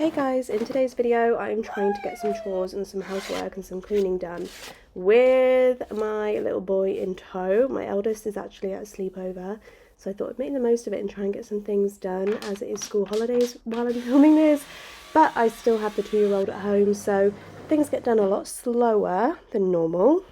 Hey guys, in today's video I'm trying to get some chores and some housework and some cleaning done with my little boy in tow. My eldest is actually at a sleepover, so I thought I'd make the most of it and try and get some things done as it is school holidays while I'm filming this. But I still have the 2-year-old at home, so things get done a lot slower than normal.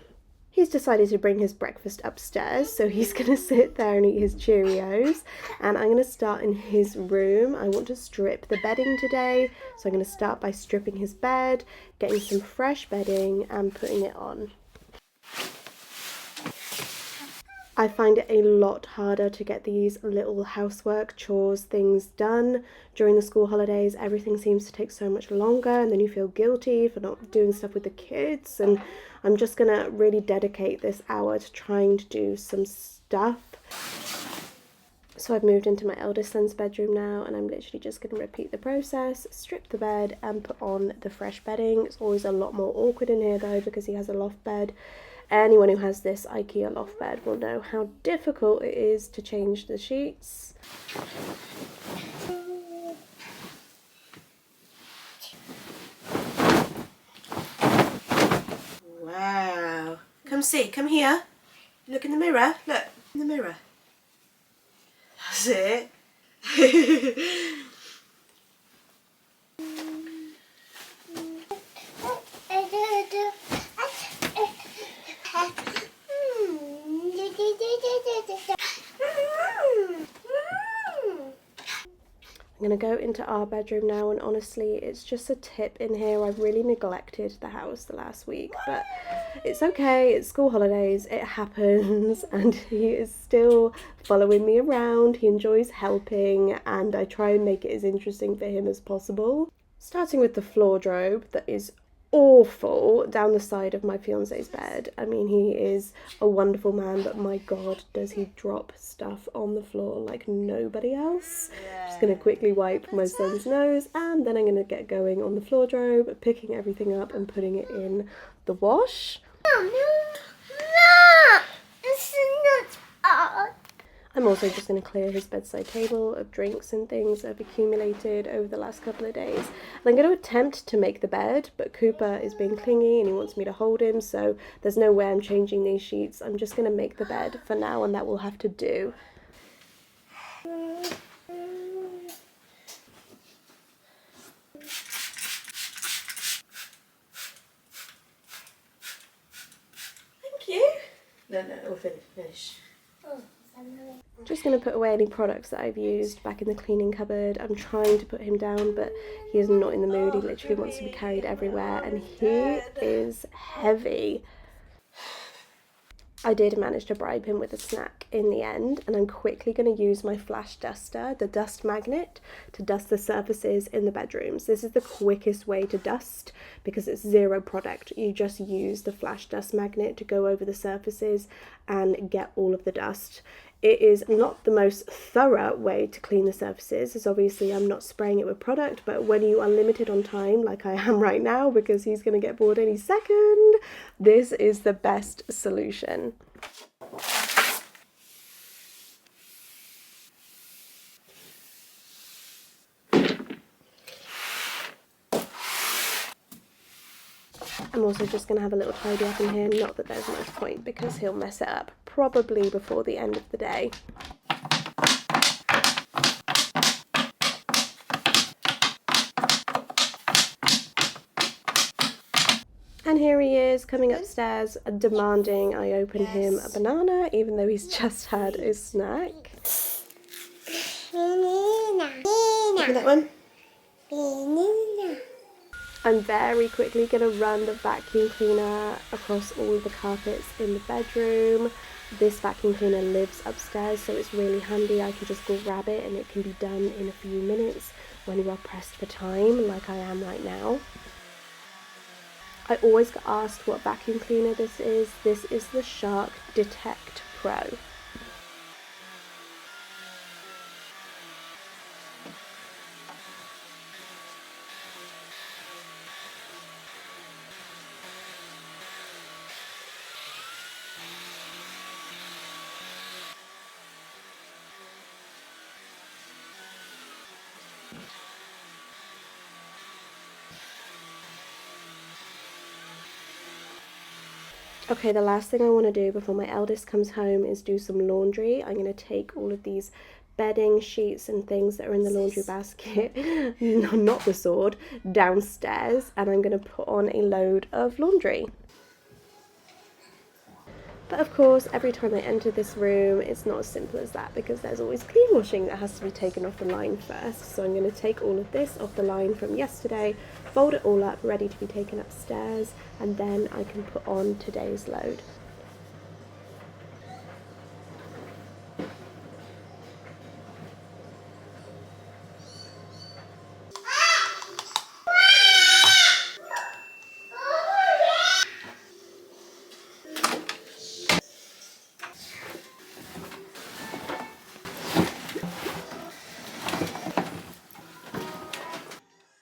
He's decided to bring his breakfast upstairs, so he's going to sit there and eat his Cheerios, and I'm going to start in his room. I want to strip the bedding today, so I'm going to start by stripping his bed, getting some fresh bedding and putting it on. I find it a lot harder to get these little housework, chores, things done during the school holidays. Everything seems to take so much longer, and then you feel guilty for not doing stuff with the kids. And I'm just gonna really dedicate this hour to trying to do some stuff. So I've moved into my eldest son's bedroom now, and I'm literally just going to repeat the process, strip the bed and put on the fresh bedding. It's always a lot more awkward in here though because he has a loft bed. Anyone who has this IKEA loft bed will know how difficult it is to change the sheets. Wow. Come see, come here. Look in the mirror. Look in the mirror. That's it. I'm going to go into our bedroom now, and honestly it's just a tip in here. I've really neglected the house the last week, but it's okay, it's school holidays, it happens, and he is still following me around. He enjoys helping and I try and make it as interesting for him as possible. Starting with the floor drobe that is awful down the side of my fiance's bed. I mean, he is a wonderful man, but my god, does he drop stuff on the floor like nobody else. Just gonna quickly wipe my son's nose, and then I'm gonna get going on the floor drobe, picking everything up and putting it in the wash. I'm also just going to clear his bedside table of drinks and things that have accumulated over the last couple of days. And I'm going to attempt to make the bed, but Cooper is being clingy and he wants me to hold him, so there's no way I'm changing these sheets. I'm just going to make the bed for now, and that will have to do. Thank you. No, we'll finish. Just going to put away any products that I've used back in the cleaning cupboard. I'm trying to put him down, but he is not in the mood. He literally wants to be carried everywhere, and he is heavy. I did manage to bribe him with a snack in the end, and I'm quickly going to use my flash duster, the dust magnet, to dust the surfaces in the bedrooms. This is the quickest way to dust because it's zero product. You just use the flash dust magnet to go over the surfaces and get all of the dust. It is not the most thorough way to clean the surfaces, as obviously I'm not spraying it with product, but when you are limited on time, like I am right now because he's going to get bored any second, this is the best solution. I'm also just going to have a little tidy up in here, not that there's much point because he'll mess it up probably before the end of the day. And here he is coming upstairs demanding I open him a banana even though he's just had a snack. Open that one. I'm very quickly going to run the vacuum cleaner across all the carpets in the bedroom. This vacuum cleaner lives upstairs, so it's really handy. I can just grab it and it can be done in a few minutes when you are pressed for time like I am right now. I always get asked what vacuum cleaner this is. This is the Shark Detect Pro. Okay, the last thing I want to do before my eldest comes home is do some laundry. I'm going to take all of these bedding, sheets and things that are in the laundry basket, not the sword, downstairs, and I'm going to put on a load of laundry. But of course, every time I enter this room, it's not as simple as that because there's always clean washing that has to be taken off the line first. So I'm going to take all of this off the line from yesterday, fold it all up, ready to be taken upstairs, and then I can put on today's load.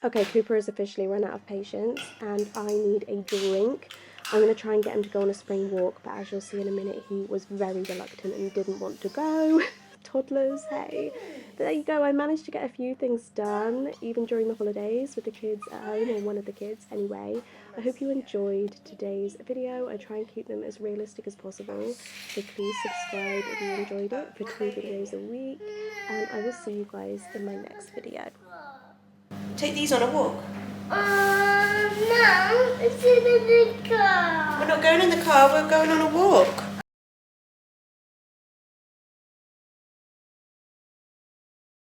Okay, Cooper has officially run out of patience and I need a drink. I'm going to try and get him to go on a spring walk, but as you'll see in a minute, he was very reluctant and didn't want to go. Toddlers, hey. But there you go, I managed to get a few things done, even during the holidays with the kids at home, or one of the kids anyway. I hope you enjoyed today's video. I try and keep them as realistic as possible, so please subscribe if you enjoyed it for 2 videos a week, and I will see you guys in my next video. Take these on a walk. No, it's in the car. We're not going in the car, we're going on a walk.